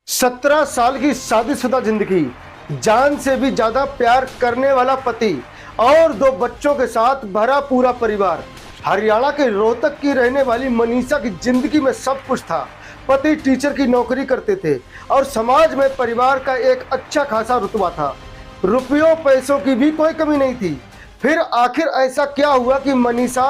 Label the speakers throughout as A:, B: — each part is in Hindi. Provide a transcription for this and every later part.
A: 17 साल की शादीशुदा जिंदगी, जान से भी ज्यादा प्यार करने वाला पति और 2 बच्चों के साथ भरा पूरा परिवार। हरियाणा के रोहतक की रहने वाली मनीषा की जिंदगी में सब कुछ था। पति टीचर की नौकरी करते थे और समाज में परिवार का एक अच्छा खासा रुतबा था। रुपयों पैसों की भी कोई कमी नहीं थी। फिर आखिर ऐसा क्या हुआ कि मनीषा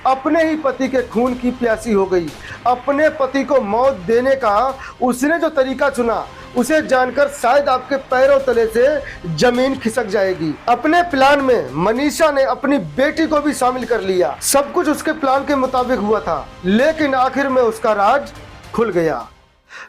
A: अपने ही पति के खून की प्यासी हो गई। अपने पति को मौत देने का उसने जो तरीका चुना, उसे जानकर शायद आपके पैरों तले से जमीन खिसक जाएगी। अपने प्लान में मनीषा ने अपनी बेटी को भी शामिल कर लिया। सब कुछ उसके प्लान के मुताबिक हुआ था, लेकिन आखिर में उसका राज खुल गया।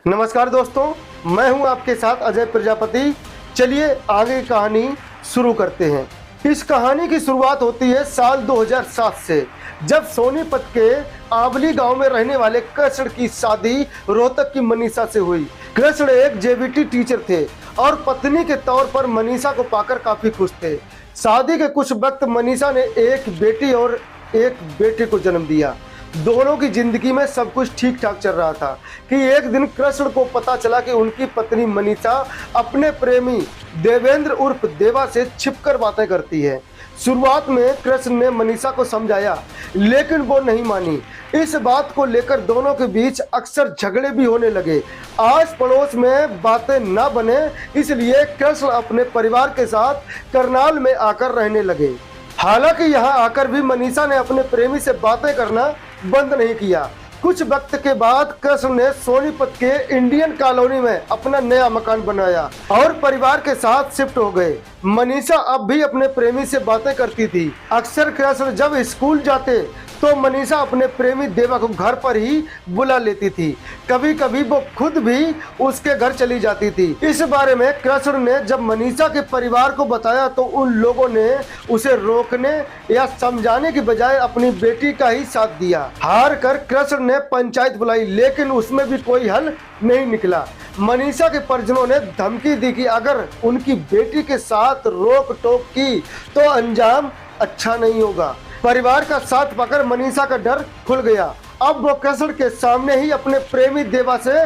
A: नमस्कार दोस्तों, मैं हूं आपके साथ अजय प्रजापति। चलिए आगे की कहानी शुरू करते हैं। इस कहानी की शुरुआत होती है साल 2007 से, जब सोनीपत के आंवली गांव में रहने वाले कृष्ण की शादी रोहतक की मनीषा से हुई। कृष्ण एक जेबीटी टीचर थे और पत्नी के तौर पर मनीषा को पाकर काफी खुश थे। शादी के कुछ वक्त मनीषा ने एक बेटी और एक बेटे को जन्म दिया। दोनों की जिंदगी में सब कुछ ठीक ठाक चल रहा था कि एक दिन कृष्ण को पता चला कि उनकी पत्नी मनीषा अपने प्रेमी देवेंद्र उर्फ देवा से छिपकर बातें करती है। शुरुआत में कृष्ण ने मनीषा को समझाया, लेकिन वो नहीं मानी। इस बात को लेकर दोनों के बीच अक्सर झगड़े भी होने लगे। आस पड़ोस में बातें ना बने, इसलिए कृष्ण अपने परिवार के साथ करनाल में आकर रहने लगे। हालांकि यहाँ आकर भी मनीषा ने अपने प्रेमी से बातें करना बंद नहीं किया। कुछ वक्त के बाद कृष्ण ने सोनीपत के इंडियन कॉलोनी में अपना नया मकान बनाया और परिवार के साथ शिफ्ट हो गए। मनीषा अब भी अपने प्रेमी से बातें करती थी। अक्सर कृष्ण जब स्कूल जाते तो मनीषा अपने प्रेमी देवा को घर पर ही बुला लेती थी। कभी कभी वो खुद भी उसके घर चली जाती थी। इस बारे में कृष्ण ने जब मनीषा के परिवार को बताया तो उन लोगों ने उसे रोकने या समझाने की बजाय अपनी बेटी का ही साथ दिया। हार कर कृष्ण ने पंचायत बुलाई, लेकिन उसमें भी कोई हल नहीं निकला। मनीषा के परिजनों ने धमकी दी कि अगर उनकी बेटी के साथ रोक टोक की तो अंजाम अच्छा नहीं होगा। परिवार का साथ पाकर मनीषा का डर खुल गया। अब वो कृष्ण के सामने ही अपने प्रेमी देवा से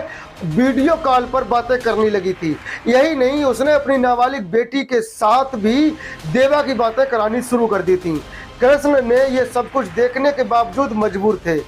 A: वीडियो कॉल पर बातें करने लगी थी। यही नहीं, उसने अपनी नाबालिग बेटी के साथ भी देवा की बातें करानी शुरू कर दी थी। कृष्ण ने ये सब कुछ देखने के बावजूद मजबूर थे।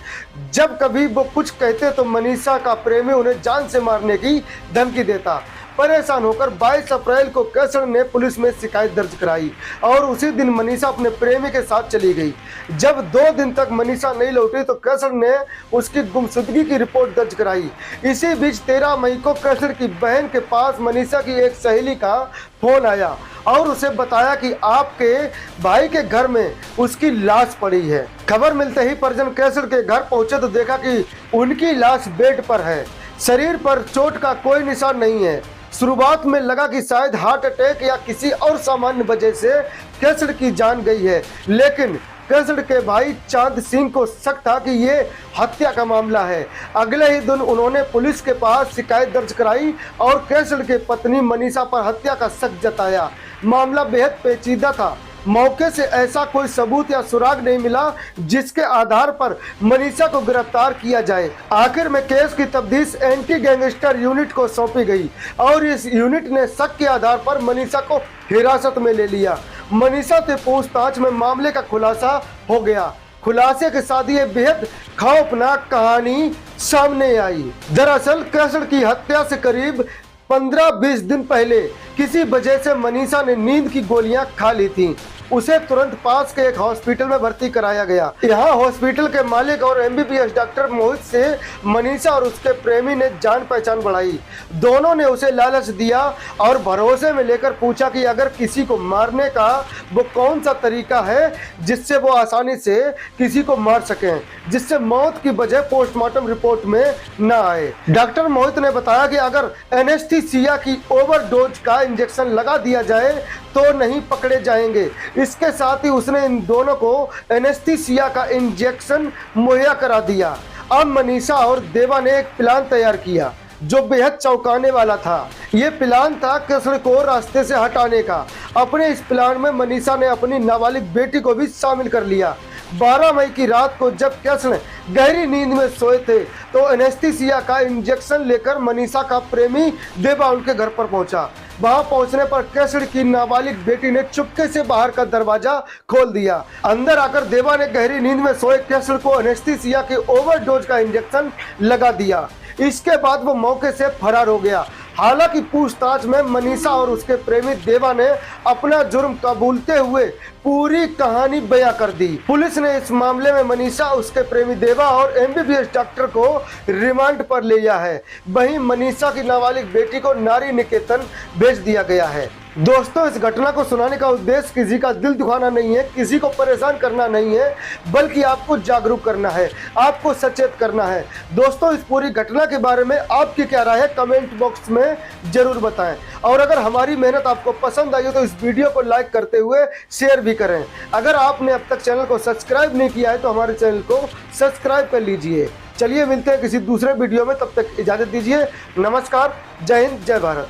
A: जब कभी वो कुछ कहते तो मनीषा का प्रेमी उन्हें जान से मारने की धमकी देता। परेशान होकर 22 अप्रैल को कृष्ण ने पुलिस में शिकायत दर्ज कराई और उसी दिन मनीषा अपने प्रेमी के साथ चली गई। जब 2 दिन तक मनीषा नहीं लौटी तो कृष्ण ने उसकी गुमशुदगी की रिपोर्ट दर्ज कराई। इसी बीच 13 मई को कृष्ण की बहन के पास मनीषा की एक सहेली का फोन आया और उसे बताया कि आपके भाई के घर में उसकी लाश पड़ी है। खबर मिलते ही परिजन कृष्ण के घर पहुंचे तो देखा कि उनकी लाश बेड पर है। शरीर पर चोट का कोई निशान नहीं है। शुरुआत में लगा कि शायद हार्ट अटैक या किसी और सामान्य वजह से कृष्ण की जान गई है, लेकिन कृष्ण के भाई चांद सिंह को शक था कि ये हत्या का मामला है। अगले ही दिन उन्होंने पुलिस के पास शिकायत दर्ज कराई और कृष्ण के पत्नी मनीषा पर हत्या का शक जताया। मामला बेहद पेचीदा था। मौके से ऐसा कोई सबूत या सुराग नहीं मिला जिसके आधार पर मनीषा को गिरफ्तार किया जाए। आखिर में केस की तफ्तीश एंटी गैंगस्टर यूनिट को सौंपी गई और इस यूनिट ने शक के आधार पर मनीषा को हिरासत में ले लिया। मनीषा से पूछताछ में मामले का खुलासा हो गया। खुलासे के साथ ये बेहद खौफनाक कहानी सामने आई। दरअसल कृष्ण की हत्या से करीब 15-20 दिन पहले किसी वजह से मनीषा ने नींद की गोलियां खा ली थी। उसे तुरंत पास के एक हॉस्पिटल में भर्ती कराया गया। यहाँ हॉस्पिटल के मालिक और एमबीबीएस डॉक्टर मोहित से मनीषा और उसके प्रेमी ने जान पहचान बढ़ाई। दोनों ने उसे लालच दिया और भरोसे में लेकर पूछा कि अगर किसी को मारने का वो कौन सा तरीका है जिससे वो आसानी से किसी को मार सकें, जिससे मौत की वजह पोस्टमार्टम रिपोर्ट में न आए। डॉक्टर मोहित ने बताया कि अगर एनेस्थीसिया की ओवरडोज का इंजेक्शन लगा दिया जाए तो नहीं पकड़े जाएंगे। इसके साथ ही उसने इन दोनों को एनेस्थीसिया का इंजेक्शन मुहैया करा दिया। अब मनीषा और देवा ने एक प्लान तैयार किया जो बेहद चौंकाने वाला था। ये प्लान था कृष्ण को रास्ते से हटाने का। अपने इस प्लान में मनीषा ने अपनी नाबालिग बेटी को भी शामिल कर लिया। 12 मई की रात को जब कृष्ण गहरी नींद में सोए थे तो एनेस्थीसिया का इंजेक्शन लेकर मनीषा का प्रेमी देवा उनके घर पर पहुंचा। वहां पहुंचने पर कृष्ण की नाबालिग बेटी ने चुपके से बाहर का दरवाजा खोल दिया। अंदर आकर देवा ने गहरी नींद में सोए कृष्ण को एनेस्थीसिया के ओवरडोज का इंजेक्शन लगा दिया। इसके बाद वो मौके से फरार हो गया। हालांकि पूछताछ में मनीषा और उसके प्रेमी देवा ने अपना जुर्म कबूलते हुए पूरी कहानी बयां कर दी। पुलिस ने इस मामले में मनीषा, उसके प्रेमी देवा और एमबीबीएस डॉक्टर को रिमांड पर ले लिया है। वहीं मनीषा की नाबालिग बेटी को नारी निकेतन भेज दिया गया है। दोस्तों, इस घटना को सुनाने का उद्देश्य किसी का दिल दुखाना नहीं है, किसी को परेशान करना नहीं है, बल्कि आपको जागरूक करना है, आपको सचेत करना है। दोस्तों, इस पूरी घटना के बारे में आपकी क्या राय है कमेंट बॉक्स में जरूर बताएं। और अगर हमारी मेहनत आपको पसंद आई हो तो इस वीडियो को लाइक करते हुए शेयर भी करें। अगर आपने अब तक चैनल को सब्सक्राइब नहीं किया है तो हमारे चैनल को सब्सक्राइब कर लीजिए। चलिए मिलते हैं किसी दूसरे वीडियो में, तब तक इजाजत दीजिए। नमस्कार, जय हिंद, जय भारत।